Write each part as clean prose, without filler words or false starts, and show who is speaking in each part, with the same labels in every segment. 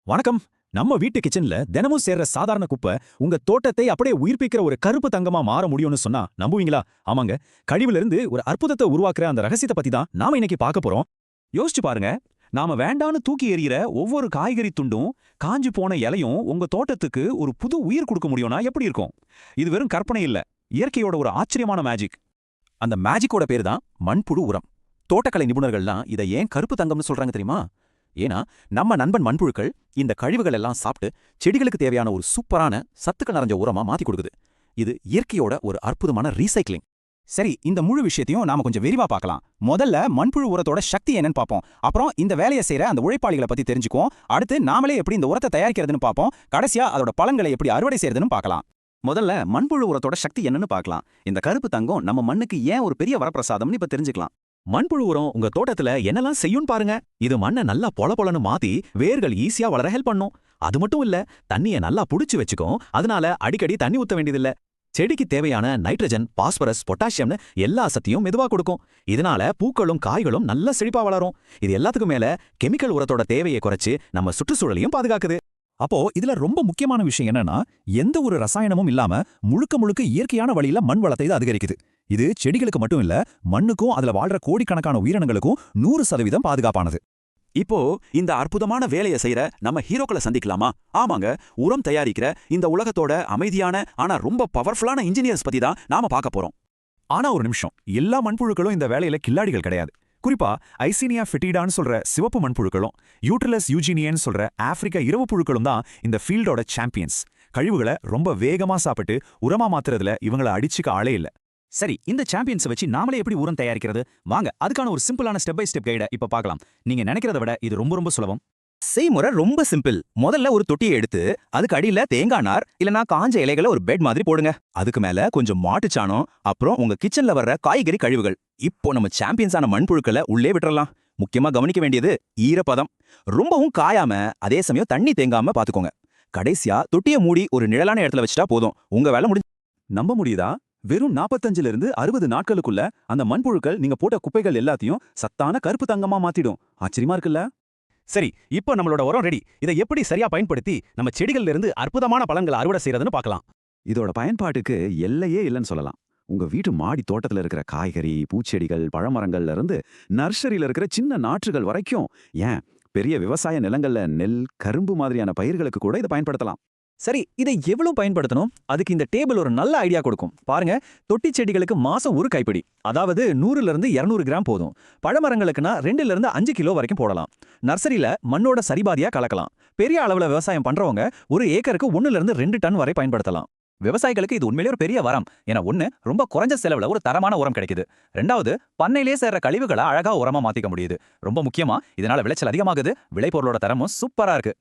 Speaker 1: வணக்கம். நம்ம வீட்டு கிச்சன்ல தினமும் சேர்ற சாதாரண குப்பை உங்க தோட்டத்தை அப்படியே உயிர்ப்பிக்கிற ஒரு கருப்பு தங்கமா மாற முடியும்னு சொன்னா நம்புவீங்களா? ஆமாங்க. கழிவுல இருந்து ஒரு அற்புதத்தை உருவாக்குற அந்த ரகசியத்தை பத்தி தான் நாம இன்னைக்கு பார்க்க போறோம். யோசிச்சு பாருங்க. நாம வேண்டான்னு தூக்கி எறிகிற ஒவ்வொரு காய்கறி துண்டும் காஞ்சு போன இலையும் உங்க தோட்டத்துக்கு ஒரு புது உயிர் கொடுக்க முடியும்னா எப்படி இருக்கும்? இது வெறும் கற்பனை இல்ல, இயற்கையோட ஒரு ஆச்சரியமான மேஜிக். அந்த மேஜிக்கோட பேரு தான் மண்புழு உரம். தோட்டக்கலை நிபுணர்கள்லாம் இதை ஏன் கருப்பு தங்கம்னு சொல்றாங்க தெரியுமா? ஏன்னா நம்ம நண்பன் மண்புழுக்கள் இந்த கழிவுகள் எல்லாம் சாப்பிட்டு செடிகளுக்கு தேவையான ஒரு சூப்பரான சத்துக்கள் நிறைஞ்ச உரமா மாத்தி கொடுக்குது. இது இயற்கையோட ஒரு அற்புதமான ரீசைக்ளிங். சரி, இந்த முழு விஷயத்தையும் நாம கொஞ்சம் விரிவா பார்க்கலாம். முதல்ல மண்புழு உரத்தோட சக்தி என்னன்னு பார்ப்போம். அப்புறம் இந்த வேலையை செய்யற அந்த உழைப்பாளிகளை பத்தி தெரிஞ்சுக்குவோம். அடுத்து நாமளே எப்படி இந்த உரத்தை தயாரிக்கிறதுன்னு பார்ப்போம். கடைசியா அதோட பலன்களை எப்படி அறுவடை செய்யறதுன்னு பார்க்கலாம். முதல்ல மண்புழு உரத்தோட சக்தி என்னன்னு பார்க்கலாம். இந்த கருப்பு தங்கம் நம்ம மண்ணுக்கு ஏன் ஒரு பெரிய வரப்பிரசாதம்னு இப்ப தெரிஞ்சுக்கலாம். மண்புழு உரம் உங்க தோட்டத்துல என்னெல்லாம் செய்யும் பாருங்க. இது மண்ணை நல்லா பொல மாத்தி வேர்கள் ஈஸியா வளர ஹெல்ப் பண்ணும். அது மட்டும் இல்ல, தண்ணிய நல்லா புடிச்சு வச்சுக்கும். அதனால அடிக்கடி தண்ணி ஊத்த வேண்டியதில்ல. செடிக்கு தேவையான நைட்ரஜன், பாஸ்பரஸ், பொட்டாசியம்னு எல்லா சத்தையும் மெதுவா கொடுக்கும். இதனால பூக்களும் காய்களும் நல்ல செழிப்பா வளரும். இது எல்லாத்துக்கும் மேல கெமிக்கல் உரத்தோட தேவையை குறைச்சு நம்ம சுற்றுச்சூழலையும் பாதுகாக்குது. அப்போ இதுல ரொம்ப முக்கியமான விஷயம் என்னன்னா, எந்த ஒரு ரசாயனமும் இல்லாம முழுக்க முழுக்க இயற்கையான வழியில மண் வளத்தை இது அதிகரிக்குது. இது செடிகளுக்கு மட்டும் இல்ல, மண்ணுக்கும் அதுல வாழ்ற கோடிக்கணக்கான உயிரினங்களுக்கும் 100% பாதுகாப்பானது. இப்போ இந்த அற்புதமான வேலையை செய்யற நம்ம ஹீரோக்களை சந்திக்கலாமா? ஆமாங்க, உரம் தயாரிக்கிற இந்த உலகத்தோட அமைதியான ஆனா ரொம்ப பவர்ஃபுல்லான இன்ஜினியர்ஸ் பத்தி தான் நாம பார்க்க போறோம். ஆனா ஒரு நிமிஷம், எல்லா மண்புழுக்களும் இந்த வேலையில கில்லாடிகள் கிடையாது. குறிப்பா ஐசீனியா ஃபெட்டிடான்னு சொல்ற சிவப்பு மண்புழுக்களும் யூட்ரிலஸ் யூஜீனியன்னு சொல்ற ஆப்பிரிக்க இரவு புழுக்களும் தான் இந்த ஃபீல்டோட சாம்பியன்ஸ். கழிவுகளை ரொம்ப வேகமா சாப்பிட்டு உரமா மாத்துறதுல இவங்களை அடிச்சுக்க ஆளே இல்ல. சரி, இந்த சாம்பியன்ஸை வச்சு நாமளே எப்படி உரம் தயாரிக்கிறது? வாங்க, அதுக்கான ஒரு சிம்பிளான ஸ்டெப் பை ஸ்டெப் கைட இப்ப பார்க்கலாம். நீங்க நினைக்கிறத விட இது ரொம்ப ரொம்ப சுலபம். செய்முறை ரொம்ப சிம்பிள். முதல்ல ஒரு தொட்டியை எடுத்து அதுக்கு அடியில தேங்காய் நார் இல்லனா காஞ்ச இலைகளை ஒரு பெட் மாதிரி போடுங்க. அதுக்கு மேல கொஞ்சம் மாட்டுச்சாணம், அப்புறம் உங்க கிச்சன்ல வர்ற காய்கறி கழிவுகள். இப்போ நம்ம சாம்பியன்ஸான மண்புழுக்களை உள்ளே விட்டுறலாம். முக்கியமா கவனிக்க வேண்டியது ஈரப்பதம். ரொம்பவும் காயாம அதே சமயம் தண்ணி தேங்காம பாத்துக்கோங்க. கடைசியா தொட்டியை மூடி ஒரு நிழலான இடத்துல வச்சுட்டா போதும், உங்க வேலை முடிஞ்சு. நம்ப முடியுதா? வெறும் 45 இருந்து 60 நாட்களுக்குள்ள அந்த மண்புழுக்கள் நீங்க போட்ட குப்பைகள் எல்லாத்தையும் சத்தான கருப்பு தங்கமா மாத்திடும். ஆச்சரியமா இருக்குல்ல? சரி, இப்போ நம்மளோட உரம் ரெடி. இதை எப்படி சரியா பயன்படுத்தி நம்ம செடிகள்ல இருந்து அற்புதமான பலன்களை அறுவடை செய்யறதுன்னு பார்க்கலாம். இதோட பயன்பாட்டுக்கு எல்லையே இல்லைன்னு சொல்லலாம். உங்க வீட்டு மாடி தோட்டத்துல இருக்கிற காய்கறி, பூச்செடிகள், பழமரங்கள்ல இருந்து நர்சரியில இருக்கிற சின்ன நாற்றுகள் வரைக்கும், ஏன் பெரிய விவசாய நிலங்கள்ல நெல், கரும்பு மாதிரியான பயிர்களுக்கு கூட இதை பயன்படுத்தலாம். சரி, இதை எவ்வளவு பயன்படுத்தணும்? அதுக்கு இந்த டேபிள் ஒரு நல்ல ஐடியா கொடுக்கும். பாருங்க, தொட்டி செடிகளுக்கு மாசம் ஒரு கைப்பிடி, அதாவது 100 இருந்து 200 கிராம் போதும். பழமரங்களுக்குனா 2 இருந்து 5 கிலோ வரைக்கும் போடலாம். நர்சரியில மண்ணோட சரிபாதியா கலக்கலாம். பெரிய அளவுல விவசாயம் பண்றவங்க ஒரு ஏக்கருக்கு 1 இருந்து 2 டன் வரை பயன்படுத்தலாம். விவசாயிகளுக்கு இது உண்மையிலே ஒரு பெரிய வரம். ஏன்னா ஒண்ணு, ரொம்ப குறைஞ்ச செலவுல ஒரு தரமான உரம் கிடைக்குது. ரெண்டாவது, பண்ணையிலே சேர்ற கழிவுகளை அழகா உரமா மாத்திக்க முடியுது. ரொம்ப முக்கியமா, இதனால விளைச்சல் அதிகமாகுது, விளைபொருளோட தரமும் சூப்பரா இருக்கு.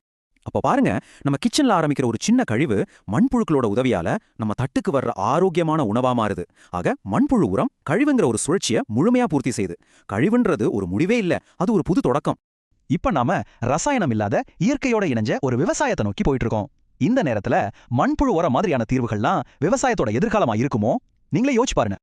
Speaker 1: அப்ப பாருங்க, நம்ம கிச்சன்ல ஆரம்பிக்கிற ஒரு சின்ன கழிவு மண்புழுக்களோட உதவியால நம்ம தட்டுக்கு வர்ற ஆரோக்கியமான உணவா மாறுது. ஆக மண்புழு உரம் கழிவுங்கிற ஒரு சுழற்சியை முழுமையா பூர்த்தி செய்யுது. கழிவுன்றது ஒரு முடிவே இல்ல, அது ஒரு புது தொடக்கம். இப்ப நாம ரசாயனம் இல்லாத இயற்கையோட இணைஞ்ச ஒரு விவசாயத்தை நோக்கி போயிட்டு இருக்கோம். இந்த நேரத்துல மண்புழு உரம் மாதிரியான தீர்வுகள்லாம் விவசாயத்தோட எதிர்காலமா இருக்குமோ? நீங்களே யோசிச்சு பாருங்க.